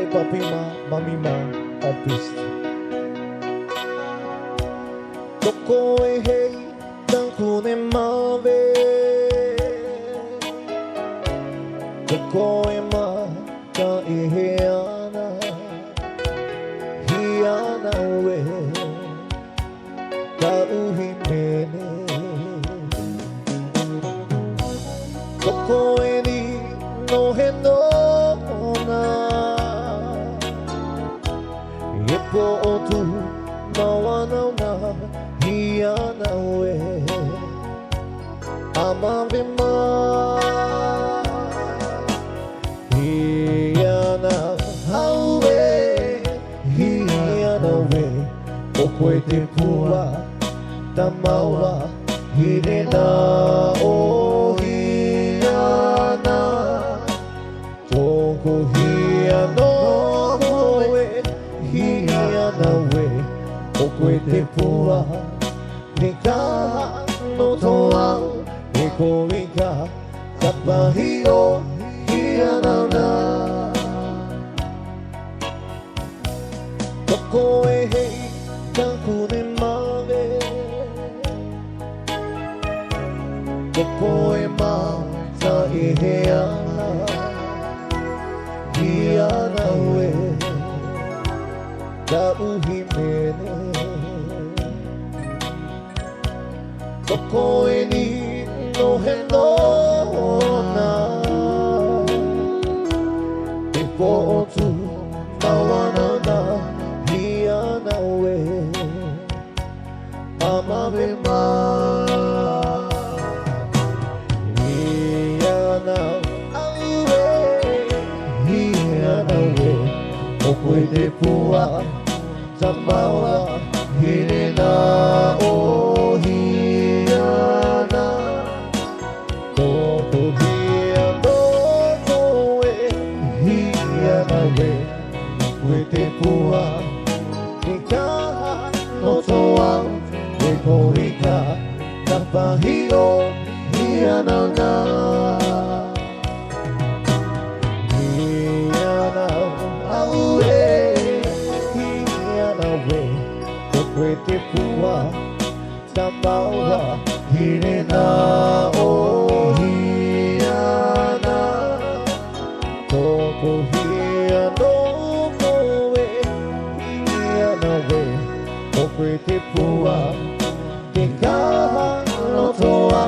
papima, mamima, en piste. Toko e hei, tanku ne mave. Toko e ma, ta e he ana. Hi ana we, ta uhi mene. Toko e ni, no he no na. E po o tu, mawa na na. Hiana we amavima Hiana hawe Hiana we Okwe te pua Tamawa Hirena o Hiana Toko hiano we Hiana we Okwe te pua Nika no toa Eko ika Kapahi o Hiana na Toko e hei Tanku ne mave Toko e ma Ta e he ana Hiana we Ta uhi mene Toko e ni no he no na E po o tu mawana na Hiana we Amave ma Hiana aue Hiana we Okwe te pua Tamawa Hirena o Te pua Nika no toa Eko ika Kapahio Hiana na Hiana aue Hiana we Okwe te pua Tamawa Hirena o Hiana Toko hiano Okwe te pua Te kaha no toa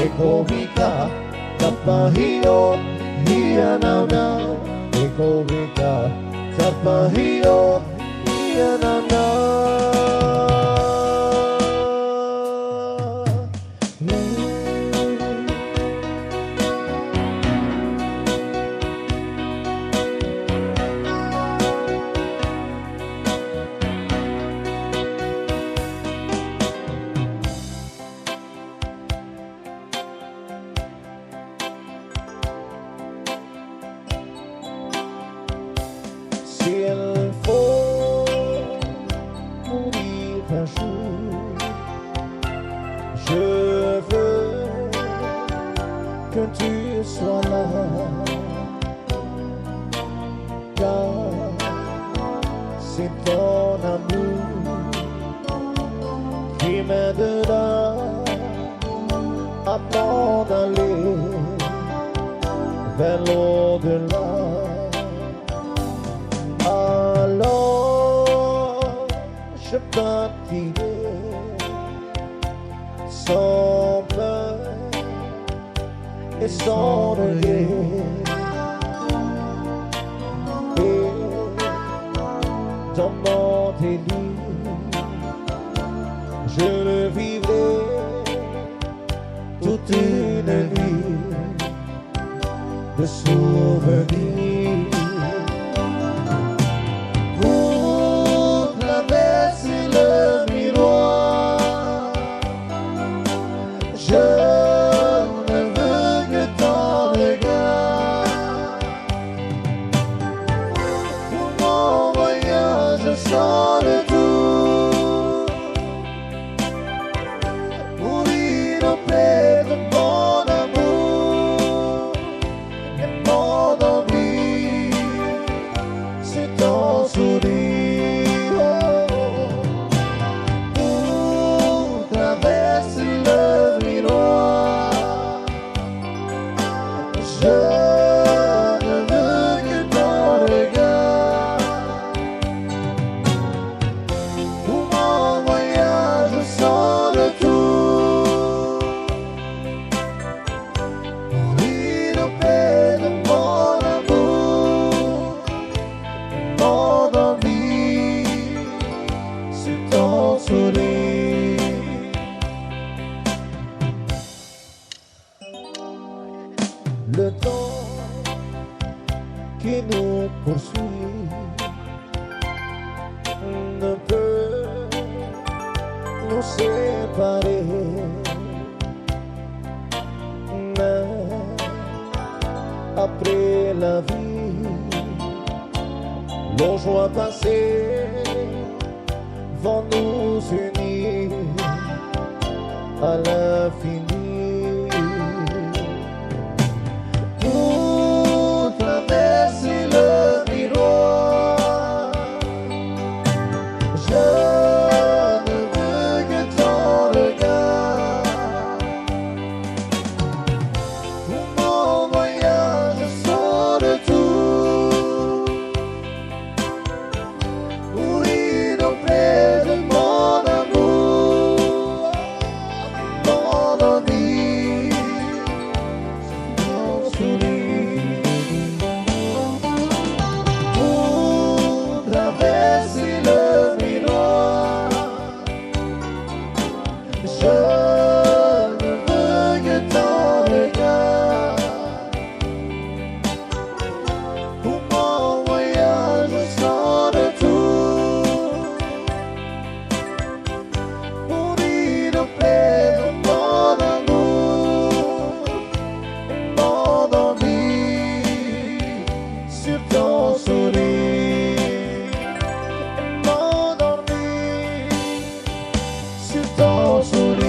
E kohika Tapahio Hiana na E kohika Tapahio Hiana na S'il faut mourir un jour, je veux que tu sois là, car c'est ton amour qui m'aidera à m'en aller vers l'au-delà. Alors je partirai sans peur et sans regret. Et dans mon délire, je le vivrai toute une nuit de souvenirs. Sans le tout, mourir auprès de mon amour et mon envie, sourire, pour traverser le miroir. Je ne veux que ton regard. Pour mon voyage sans retour, mourir auprès de mon amour, mon envie sur ton sourire. Le temps qui nous poursuit ne peut nous séparer, mais après la vie, nos joies passées vont nous unir à l'infini. Pour traverser le miroir, je ne veux que ton regard. Pour mon voyage sans retour, mourir auprès de mon amour, mon envie, mon sourire. Pour traverser le miroir, je ne veux que ton regard. Pour mon voyage sans retour, mourir auprès de mon amour, mon envie sur ton sourire, mon envie sur ton sourire.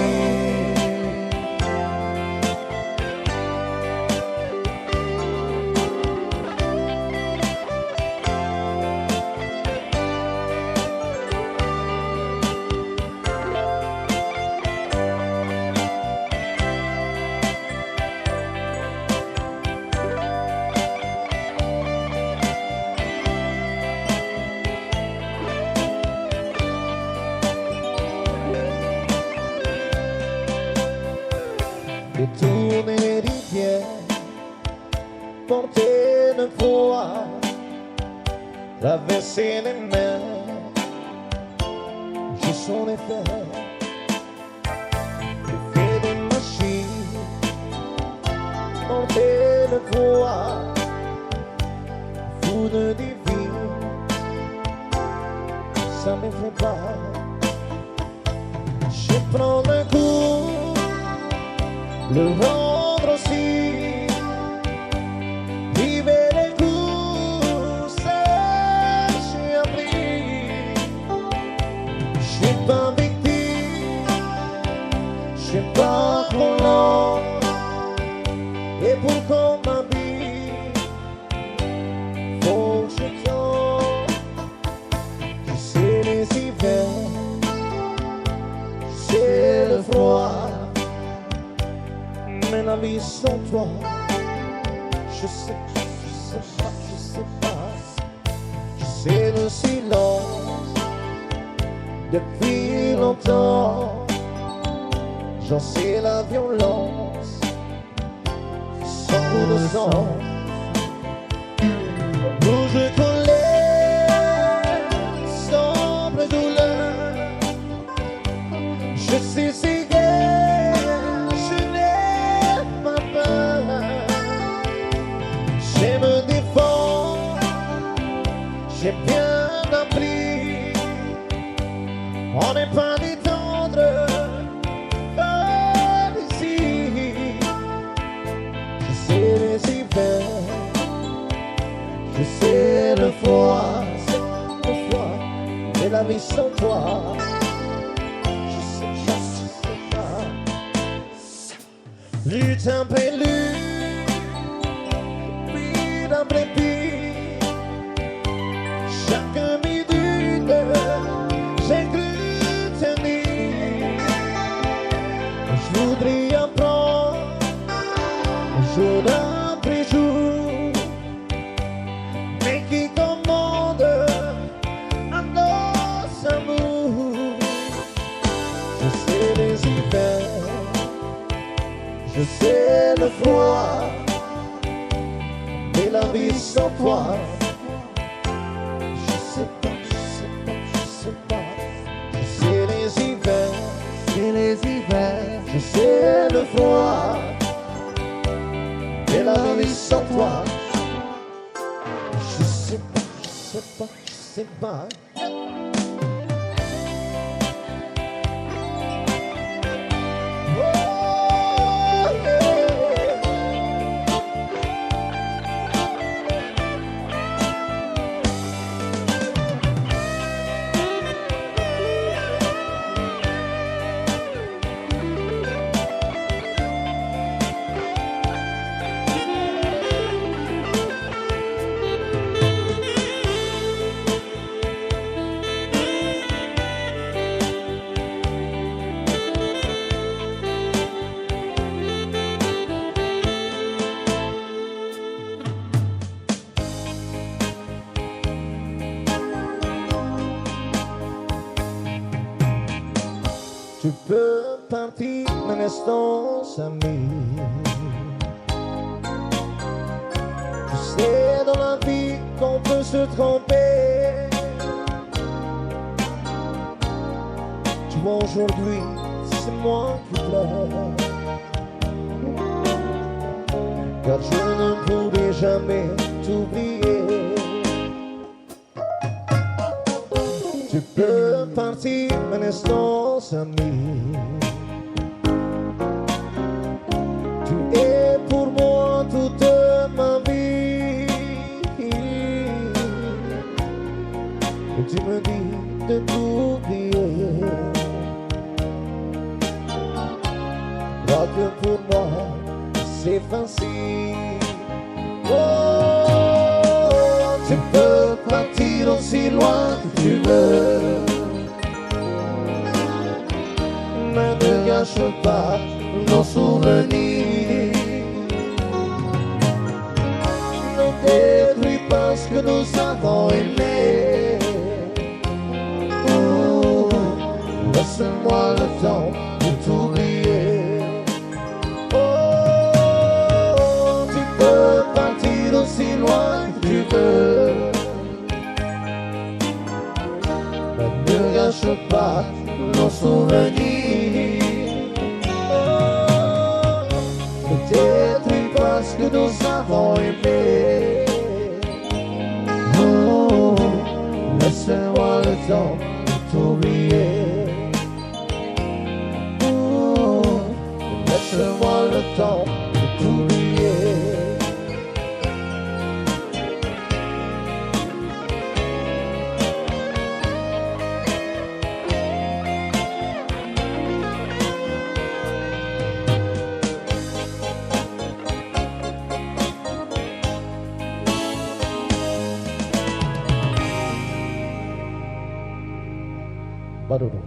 Détourner les rivières, porter le froid, traverser les mers, je son effet, effet des machines, porter le froid, foudre divine, ça m'effraie pas, je prends le coup, le rendre aussi, vivre les coups, j'ai appris, j'ai pas victime, j'ai pas trop long, et pour qu'on m'habille, faut que je tombe, je sais les hivers, je sais le froid. Mais la vie sans toi, je sais pas, je sais le silence depuis longtemps, j'en sais la violence, sans coup de sang, bouge colère, sombre douleur, je sais si je me défends, j'ai bien appris, on n'est pas des tendres comme ici. Je sais les hivers, je sais le froid, et la vie sans toi. Je sais pas, lutin prélude. Après pire, chacun le froid, mais la vie sans toi, je sais pas, je sais pas, je sais pas. Je sais les hivers, Et les hivers, je sais le froid, mais la vie sans toi, je sais pas, je sais pas, je sais pas. Tu peux partir un instant, ami. Tu sais dans la vie qu'on peut se tromper. Tu vois aujourd'hui, c'est moi qui pleure. Car je ne pourrai jamais t'oublier. Tu peux partir un instant, ami. Tu es pour moi toute ma vie. Et tu me dis de t'oublier. Crois que pour moi c'est facile. Oh, tu peux partir aussi loin que tu veux. Mais ne gâche pas nos souvenirs. Ne détruis pas ce que nous avons aimé. Oh, laisse-moi le temps de t'oublier. Oh, tu peux partir aussi loin que tu veux. Mais ne gâche pas nos souvenirs. Ne détruis pas ce que nous avons aimé. Oh, laisse-moi le temps de t'oublier. Oh, laisse-moi le temps de t'oublier. Badodo.